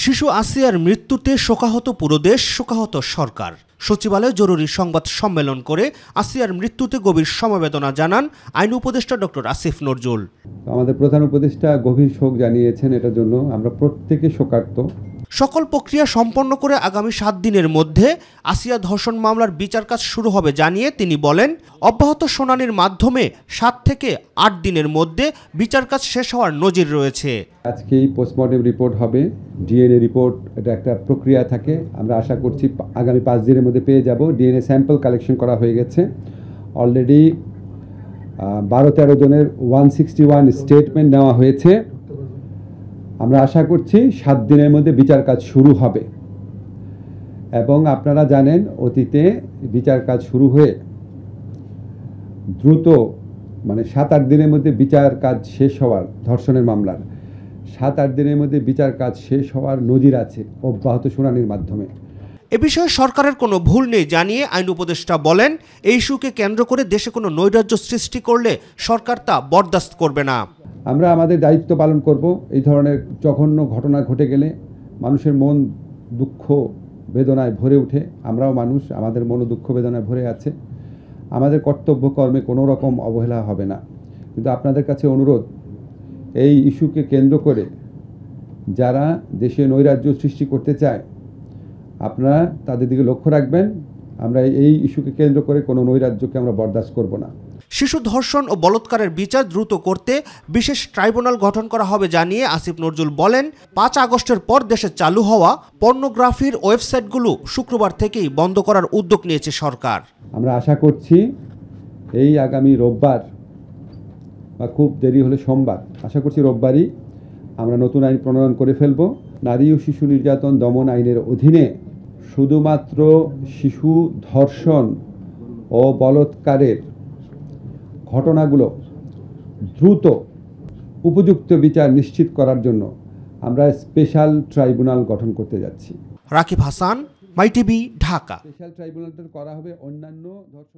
শিশু আসিয়ার মৃত্যুতে শোকাহত পুরো দেশ, শোকাহত সরকার। সচিবালয়ে জরুরি সংবাদ সম্মেলন করে আসিয়ার মৃত্যুতে গভীর সমবেদনা জানান আইন উপদেষ্টা ডক্টর আসিফ নজরুল। আমাদের প্রধান উপদেষ্টা গভীর শোক জানিয়েছেন, এটার জন্য আমরা প্রত্যেকে শোকার্ত। সকল প্রক্রিয়া সম্পন্ন করে আগামী 7 দিনের মধ্যে আসিয়া ধর্ষণ মামলার বিচার কাজ শুরু হবে জানিয়ে তিনি বলেন, অব্যাহত শুনানির মাধ্যমে 7 থেকে 8 দিনের মধ্যে বিচার কাজ শেষ হওয়ার নজির রয়েছে। আজকেই পোস্টমর্টেম রিপোর্ট হবে, ডিএনএ রিপোর্ট, এটা একটা প্রক্রিয়া থাকে। আমরা আশা করছি আগামী 5 দিনের মধ্যে পেয়ে যাব। ডিএনএ স্যাম্পল কালেকশন করা হয়ে গেছে অলরেডি। 12-13 জনের 161 স্টেটমেন্ট নেওয়া হয়েছে। আমরা আশা করছি 7 দিনের মধ্যে বিচার কাজ শুরু হবে। এবং আপনারা জানেন, অতীতে বিচার কাজ শুরু হয়ে দ্রুত 7-8 দিনের মধ্যে বিচার কাজ শেষ হওয়ার, ধর্ষণের মামলার 7-8 দিনের মধ্যে বিচার কাজ শেষ হওয়ার নজির আছে অব্যাহত শুনানির মাধ্যমে। এ বিষয়ে সরকারের কোনো ভুল নেই জানিয়ে আইন উপদেষ্টা বলেন, এই ইস্যুকে কেন্দ্র করে দেশে কোনো নৈরাজ্য সৃষ্টি করলে সরকার তা বরদাস্ত করবে না। আমরা আমাদের দায়িত্ব পালন করব। এই ধরনের জঘন্য ঘটনা ঘটে গেলে মানুষের মন দুঃখ বেদনায় ভরে ওঠে। আমরাও মানুষ, আমাদের মন দুঃখ বেদনায় ভরে আছে। আমাদের কর্তব্য কর্মে কোনো রকম অবহেলা হবে না। কিন্তু আপনাদের কাছে অনুরোধ, এই ইস্যুকে কেন্দ্র করে যারা দেশে নৈরাজ্য সৃষ্টি করতে চায়, আপনারা তাদের দিকে লক্ষ্য রাখবেন। আমরা এই ইস্যুকে কেন্দ্র করে কোনো নৈরাজ্যকে আমরা বরদাস্ত করব না। শিশু ধর্ষণ ও বলাৎকারের বিচার দ্রুত করতে বিশেষ ট্রাইব্যুনাল গঠন করা হবে জানিয়ে আসিফ নজরুল বলেন, 5 আগস্টের পর দেশে চালু হওয়া পর্নোগ্রাফির ওয়েবসাইটগুলো শুক্রবার থেকেই বন্ধ করার উদ্যোগ নিয়েছে সরকার। আমরা আশা করছি এই আগামী রোববার বা খুব দেরি হলে সোমবার, আশা করছি রোববারই আমরা নতুন আইন প্রণয়ন করে ফেলব। নারী ও শিশু নির্যাতন দমন আইনের অধীনে শুধুমাত্র শিশু ধর্ষণ ও বলাৎকারের ঘটনাগুলো দ্রুত উপযুক্ত বিচার নিশ্চিত করার জন্য আমরা স্পেশাল ট্রাইব্যুনাল গঠন করতে যাচ্ছি। রাকিব হাসান, মাইটিভি, ঢাকা। স্পেশাল ট্রাইব্যুনালটা করা হবে অন্যান্য ধর্ষণ